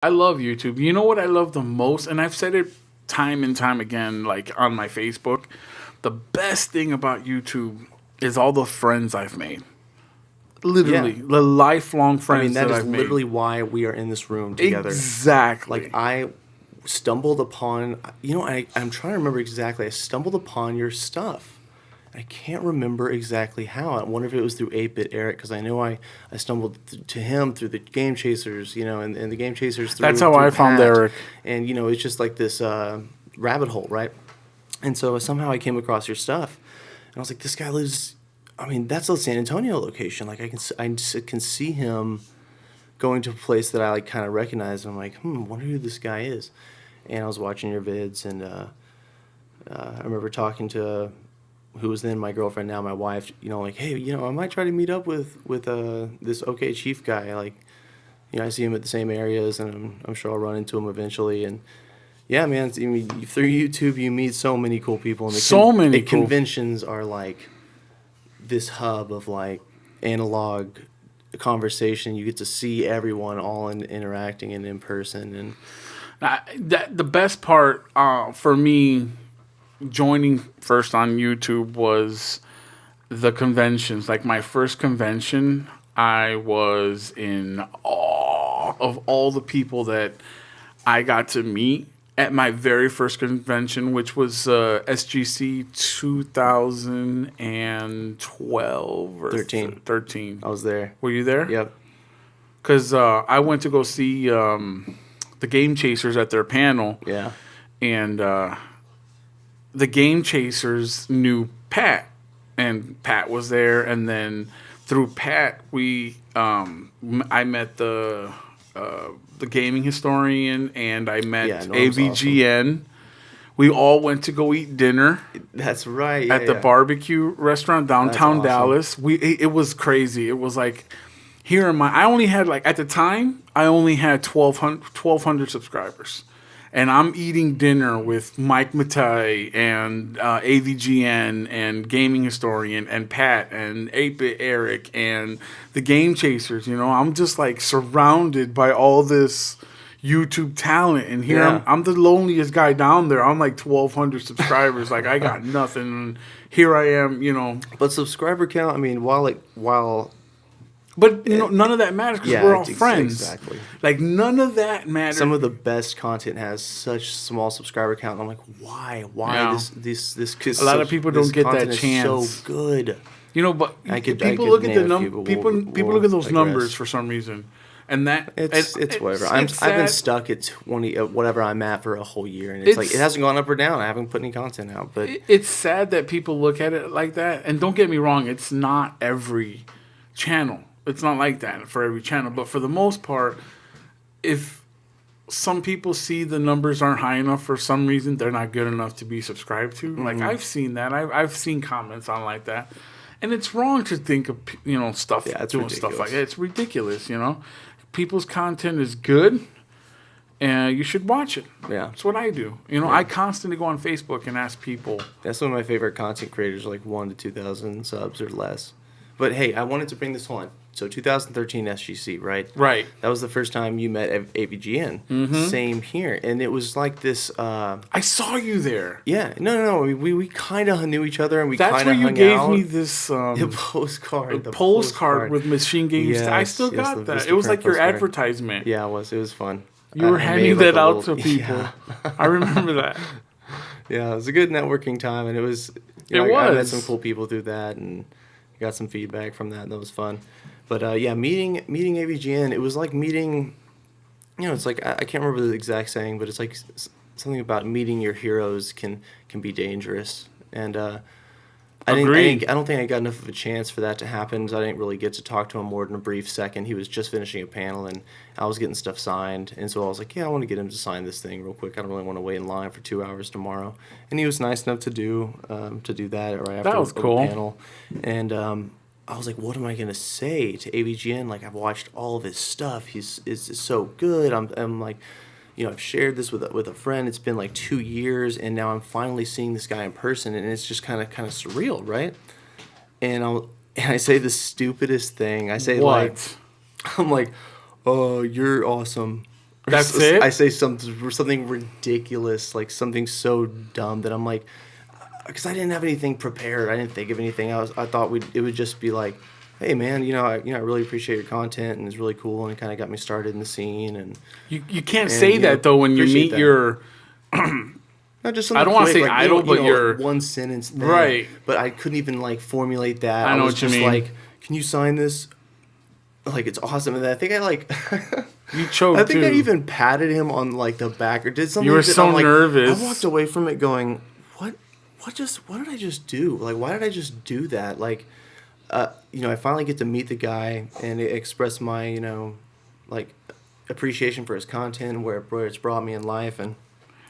I love YouTube. You know what I love the most? And I've said it time and time again, like on my Facebook. The best thing about YouTube is all the friends I've made. Yeah. Literally, the lifelong I mean, friends that that is I've literally made. why we are in this room together. Exactly. Like, I stumbled upon, I'm trying to remember exactly. I stumbled upon your stuff. I can't remember exactly how. I wonder if it was through 8-Bit Eric, because I know I stumbled to him through the Game Chasers, and the Game Chasers That's through how I found Pat. Eric. And, it's just like this rabbit hole, right? And so somehow I came across your stuff. And I was like, this guy lives, I mean, that's a San Antonio location. Like, I just can see him going to a place that I like kind of recognize. And I'm like, wonder who this guy is. And I was watching your vids, and I remember talking to who was then my girlfriend, now my wife. Like, hey, I might try to meet up with this OK Chief guy. Like, I see him at the same areas, and I'm sure I'll run into him eventually. And yeah, man, I mean, through YouTube you meet so many cool people, and conventions are like this hub of like analog conversation. You get to see everyone all interacting and in person. And The best part for me joining first on YouTube was the conventions. Like my first convention, I was in awe of all the people that I got to meet at my very first convention, which was SGC 2012 or 13. I was there. Were you there? Yep. Because I went to go see the Game Chasers at their panel. Yeah. And the Game Chasers knew Pat, and Pat was there. And then through Pat, I met the gaming historian, and I met AVGN. Awesome. We all went to go eat dinner. That's right. At the barbecue restaurant downtown Dallas. It was crazy. It was like, here am I only had, like, at the time, I only had 1,200 subscribers. And I'm eating dinner with Mike Mattei and AVGN and Gaming Historian and Pat and 8-Bit Eric and the Game Chasers. I'm just like surrounded by all this YouTube talent. And here I'm the loneliest guy down there. I'm like 1,200 subscribers. Like, I got nothing. And here I am, But subscriber count, I mean, while but none of that matters because we're all friends. Exactly. Like, none of that matters. Some of the best content has such small subscriber count. And I'm like, why? This? A lot of people don't get that chance. Is so good. But people look at the numbers. People look at those numbers for some reason, and that it's whatever. I've been stuck at 20, whatever I'm at for a whole year, and it's like it hasn't gone up or down. I haven't put any content out, but it's sad that people look at it like that. And don't get me wrong, it's not every channel. It's not like that for every channel, but for the most part, if some people see the numbers aren't high enough for some reason, they're not good enough to be subscribed to. Mm-hmm. Like, I've seen that. I've seen comments on like that, and it's wrong to think of stuff doing ridiculous. Stuff like that. It's ridiculous. People's content is good, and you should watch it. Yeah, that's what I do. I constantly go on Facebook and ask people. That's one of my favorite content creators, like 1,000 to 2,000 subs or less. But hey, I wanted to bring this on. So 2013 SGC, right? Right. That was the first time you met AVGN. Mm-hmm. Same here. And it was like this... I saw you there. Yeah. No. We kind of knew each other, and we kind of hung out. That's where you gave me this... the postcard. The postcard with Machine Games. Yes, I still got that. It was like your advertisement. Yeah, it was. It was fun. You were handing that out to people. Yeah. I remember that. Yeah, it was a good networking time, and it was... I met some cool people through that, and got some feedback from that, and that was fun. But meeting AVGN, it was like meeting, it's like, I can't remember the exact saying, but it's like something about meeting your heroes can be dangerous. And I don't think I got enough of a chance for that to happen. So I didn't really get to talk to him more than a brief second. He was just finishing a panel, and I was getting stuff signed. And so I was like, I want to get him to sign this thing real quick. I don't really want to wait in line for 2 hours tomorrow. And he was nice enough to do that right after the panel. And I was like, what am I going to say to AVGN? Like, I've watched all of his stuff. He's so good. I'm like, I've shared this with a friend. It's been like 2 years, and now I'm finally seeing this guy in person, and it's just kind of surreal, right? And I say the stupidest thing. I say, what? I'm like, oh, you're awesome. That's it? I say something ridiculous, like something so dumb that I'm like, because I didn't have anything prepared. I didn't think of anything. I thought it would just be like, hey man, I really appreciate your content and it's really cool and it kind of got me started in the scene and you can't say that though when you meet that. your. Not just I don't want to say like, idol, but your one sentence thing. Right. But I couldn't even like formulate that. I know was what you just mean. like, can you sign this? Like it's awesome, and I think I like. You choked. I think too. I even patted him on like the back or did something. You were that so I'm, like, nervous. I walked away from it going, what did I just do? Like, why did I just do that? Like, I finally get to meet the guy and express my, like, appreciation for his content and where it's brought me in life, and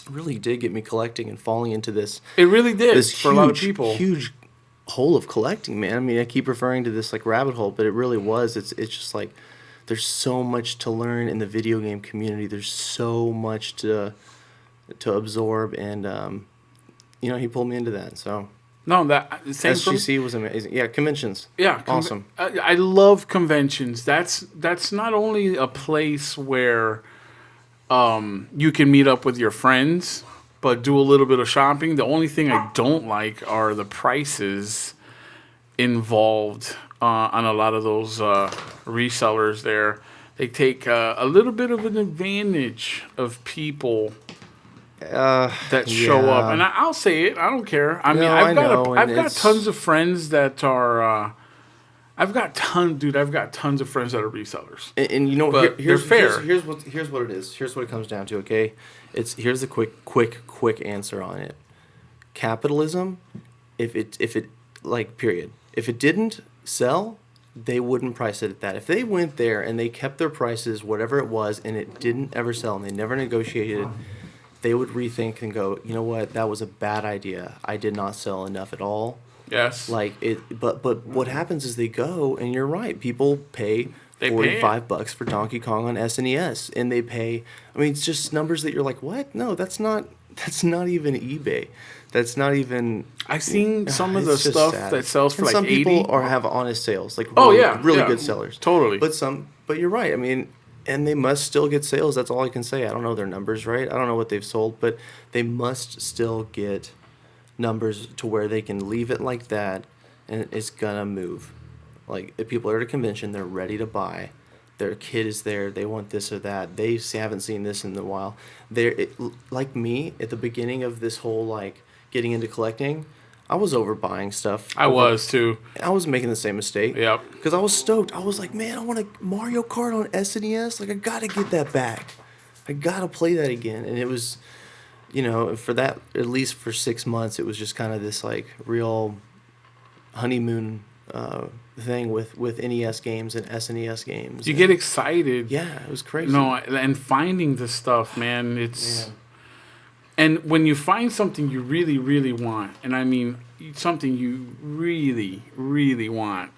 it really did get me collecting and falling into this. It really did This for a lot of people. Huge hole of collecting, man. I mean, I keep referring to this like rabbit hole, but it really was. It's just like there's so much to learn in the video game community. There's so much to absorb, and he pulled me into that. So No, that same SGC was amazing. Yeah, conventions. Yeah, awesome. I love conventions. That's not only a place where you can meet up with your friends, but do a little bit of shopping. The only thing I don't like are the prices involved on a lot of those resellers there. They take a little bit of an advantage of people that show up. And I'll say it. I don't care. I mean, I've got tons of friends that are... I've got tons of friends that are resellers. And but here's fair. Here's what it is. Here's what it comes down to. Okay, here's the quick answer on it. Capitalism, if it period. If it didn't sell, they wouldn't price it at that. If they went there and they kept their prices whatever it was and it didn't ever sell and they never negotiated, they would rethink and go, you know what, that was a bad idea. I did not sell enough at all. Yes. But what happens is they go, and you're right. People pay $45 for Donkey Kong on SNES, and they pay. I mean, it's just numbers that you're like, what? No, that's not even eBay. That's not even. I've seen some of the stuff that sells for and like some 80. people have honest sales, like really good sellers. Totally. But you're right. I mean, and they must still get sales. That's all I can say. I don't know their numbers, right? I don't know what they've sold, but they must still get numbers to where they can leave it like that and it's gonna move. Like if people are at a convention, they're ready to buy, their kid is there, they want this or that, they haven't seen this in a while. Like me at the beginning of this whole like getting into collecting, I was overbuying stuff. I was too. I was making the same mistake. Yep. Because I was stoked. I was like, man, I want a Mario Kart on SNES. Like I gotta get that back. I gotta play that again. And it was, for that, at least for 6 months, it was just kind of this like real honeymoon thing with NES games and SNES games. You get excited. Yeah, it was crazy. No, and finding the stuff, man, it's... Yeah. And when you find something you really, really want, and I mean something you really, really want,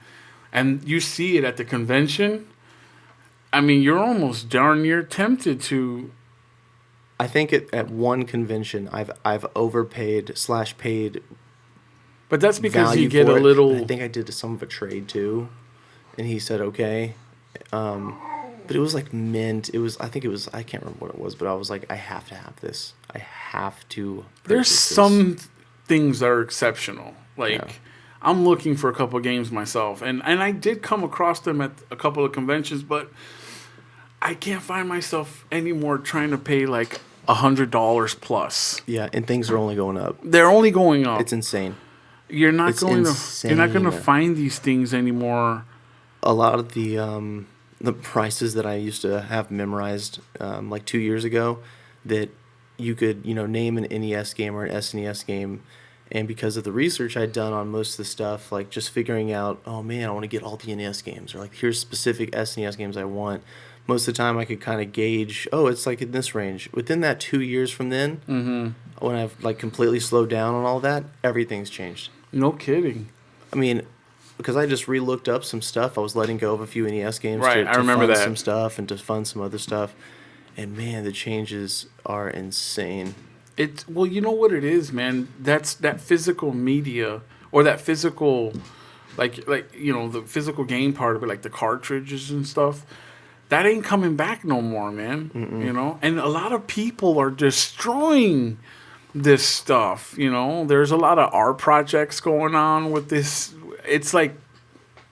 and you see it at the convention, I mean, you're almost darn near tempted to... I think at one convention, I've overpaid / paid. But that's because you get a little. I think I did some of a trade too, and he said okay, but it was like mint. I can't remember what it was, but I was like, I have to have this. I have to. There's some things that are exceptional. Like I'm looking for a couple of games myself, and I did come across them at a couple of conventions, but I can't find myself anymore trying to pay like $100 plus. Yeah, and things are only going up. They're only going up. It's insane. You're not going to find these things anymore. A lot of the prices that I used to have memorized like 2 years ago, that you could name an NES game or an SNES game, and because of the research I'd done on most of the stuff, like just figuring out, oh man, I want to get all the NES games, or like here's specific SNES games I want. Most of the time I could kind of gauge, oh, it's like in this range. Within that 2 years from then, when I've like completely slowed down on all that, everything's changed. No kidding. I mean, because I just re-looked up some stuff. I was letting go of a few NES games to remember fund that. some stuff and to fund some other stuff. And man, the changes are insane. Well, you know what it is, man? That's that physical media, or that physical, like the physical game part of it, like the cartridges and stuff. that ain't coming back no more, man. Mm-mm. You know, and a lot of people are destroying this stuff. You know, there's a lot of art projects going on with this. It's like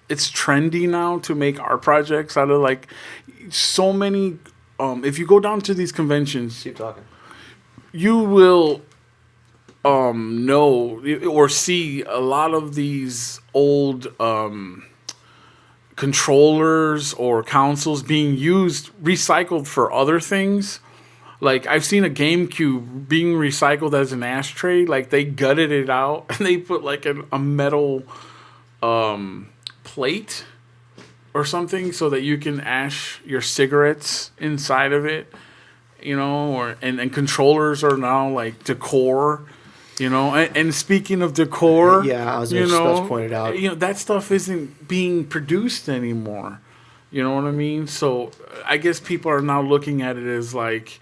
it's trendy now to make art projects out of like so many. If you go down to these conventions, keep talking. You will know or see a lot of these old controllers or consoles being used, recycled for other things. Like, I've seen a GameCube being recycled as an ashtray. Like, they gutted it out and they put like a metal plate or something so that you can ash your cigarettes inside of it. You know, and controllers are now like decor, you know. And speaking of decor, yeah, I was about to point it out. You know, that stuff isn't being produced anymore. You know what I mean? So I guess people are now looking at it as like,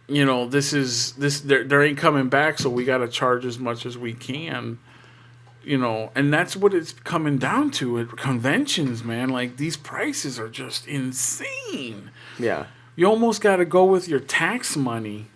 you know, this there ain't coming back, so we got to charge as much as we can. You know, and that's what it's coming down to at conventions, man. Like, these prices are just insane. Yeah. You almost got to go with your tax money